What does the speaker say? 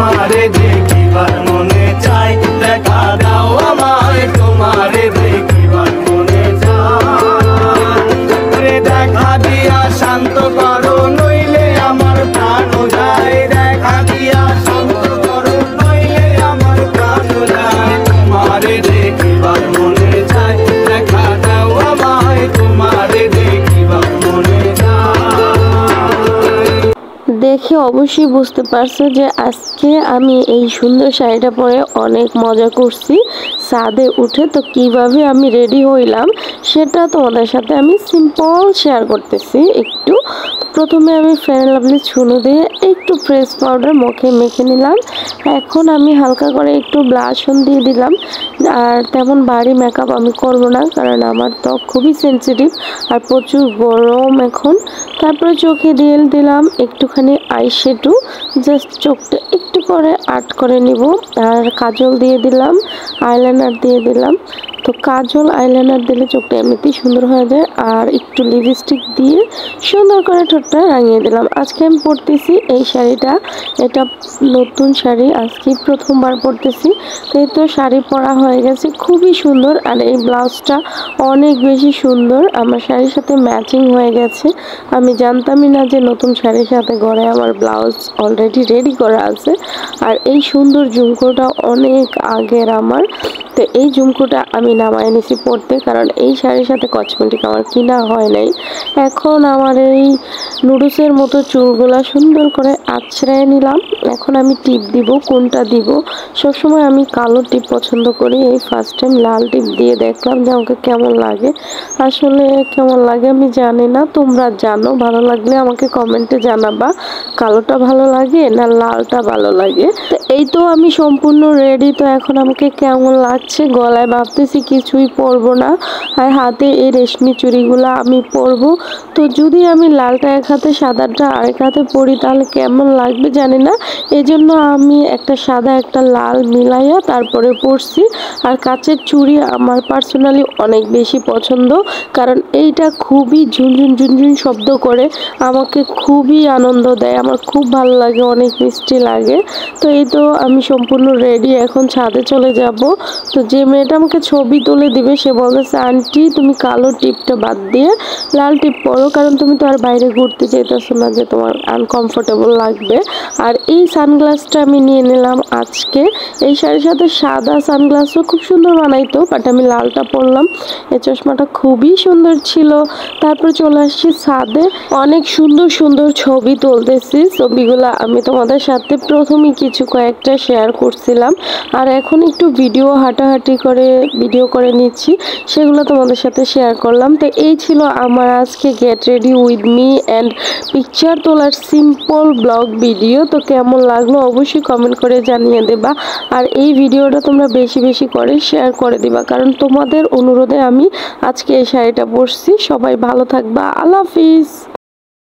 তোমারে দেখিবার মনে চাই, দেখা দাও আমায় তোমারে দেখিবার মনে চাই। দেখা দিয়া শান্ত করো নইলে আমার প্রাণ যায়, দেখা দিয়া শান্ত করো নইলে আমার প্রাণ যায়। তোমারে দেখিবার মনে চাই, দেখা দাও আমায় তোমারে দেখিবার মনে চাই। দেখে অবশ্যই বুঝতে পারছো যে আজকে আমি এই সুন্দর শাড়িটা পরে অনেক মজা করছি ছাদে উঠে। তো কিভাবে আমি রেডি হইলাম সেটা তোমাদের সাথে আমি সিম্পল শেয়ার করতেছি একটু। প্রথমে আমি ফেয়ার অ্যান্ড লাভলি চুনো দিয়ে একটু ফ্রেশ পাউডার মুখে মেখে নিলাম। এখন আমি হালকা করে একটু ব্লাশ অন দিয়ে দিলাম। আর তেমন ভারী মেকআপ আমি করব না, কারণ আমার ত্বক খুবই সেন্সিটিভ আর প্রচুর গরম এখন। তারপরে চোখে দিয়ে দিলাম একটুখানি আইশ্যাডো, জাস্ট চোখটা একটু করে আর্ট করে নিব। আর কাজল দিয়ে দিলাম, আইলাইনার দিয়ে দিলাম। তো কাজল আইলাইনার দিলে চোখটা এমনিতেই সুন্দর হয়ে যায়। আর একটু লিপস্টিক দিয়ে সুন্দর করে ঠোঁটটা রাঙিয়ে দিলাম। আজকে আমি পরতেছি এই শাড়িটা, এটা নতুন শাড়ি, আজকে প্রথমবার পরতেছি। তো এই তো শাড়ি পরা হয়ে গেছে, খুবই সুন্দর। আর এই ব্লাউজটা অনেক বেশি সুন্দর, আমার শাড়ির সাথে ম্যাচিং হয়ে গেছে। আমি জানতামই না যে নতুন শাড়ির সাথে ঘরে আমার ব্লাউজ অলরেডি রেডি করা আছে। আর এই সুন্দর ঝুমকোটা অনেক আগের আমার। তো এই ঝুমকোটা আমি নামায় নিছি পরতে, কারণ এই শাড়ির সাথে কসমেটিক আমার কিনা হয় নাই। এখন আমার এই নুডলসের মতো চুলগুলা সুন্দর করে আঁচড়ায় নিলাম। এখন আমি টিপ দিব, কোনটা দিব। সবসময় আমি কালো টিপ পছন্দ করি, এই ফার্স্ট টাইম লাল টিপ দিয়ে দেখলাম যে আমাকে কেমন লাগে। আসলে কেমন লাগে আমি জানি না, তোমরা জানো, ভালো লাগলে আমাকে কমেন্টে জানাবা কালোটা ভালো লাগে না লালটা ভালো লাগে। তো এই তো আমি সম্পূর্ণ রেডি। তো এখন আমাকে কেমন লাগছে, গলায় ভাবতেছি কিছুই পরবো না, আর হাতে এই রেশমি চুড়িগুলো আমি পরবো। তো যদি আমি লালটা এক হাতে সাদাটা আরেক হাতে পরি তাহলে কেমন লাগবে জানি না, এজন্য আমি একটা সাদা একটা লাল মিলাইয়া তারপরে পরছি। আর কাচের চুড়ি আমার পার্সোনালি অনেক বেশি পছন্দ, কারণ এইটা খুবই ঝুনঝুন ঝুনঝুন শব্দ করে, আমাকে খুবই আনন্দ দেয়, আমার খুব ভালো লাগে, অনেক মিষ্টি লাগে। তো এই তো আমি সম্পূর্ণ রেডি, এখন ছাদে চলে যাব। তো যে মেয়েটা আমাকে ছবি তুলে দিবে সে বলতেছে, আন্টি তুমি কালো টিপটা বাদ দিয়ে লাল টিপ পরো, কারণ তুমি তো আর বাইরে ঘুরতে যেতেছো না যে তোমার আনকমফোর্টেবল লাগবে। আর এই সানগ্লাসটা আমি নিয়ে নিলাম আজকে। এই শাড়ির সাথে সাদা সানগ্লাসও খুব সুন্দর বানাইতো, বাট আমি লালটা পরলাম। এই চশমাটা খুবই সুন্দর ছিল। তারপর চলে আসছি ছাদে, অনেক সুন্দর সুন্দর ছবি তুলতেছি। ছবিগুলো আমি তোমাদের সাথে প্রথমেই কিছু কয়েকটা শেয়ার করছিলাম, আর এখন একটু ভিডিও হাঁটাহাঁটি করে ভিডিও করে নিচ্ছি, সেগুলো তোমাদের সাথে শেয়ার করলাম। তো এই ছিল আমার আজকে get ready with me and picture তোলার সিম্পল ব্লগ ভিডিও। তো কেমন লাগলো অবশ্যই কমেন্ট করে জানিয়ে দেবা। আর এই ভিডিওটা তোমরা বেশি বেশি করে শেয়ার করে দিবা, কারণ তোমাদের অনুরোধে আমি আজকে এই শাড়িটা পরছি। সবাই ভালো থাকবা, আল্লাহ হাফিজ।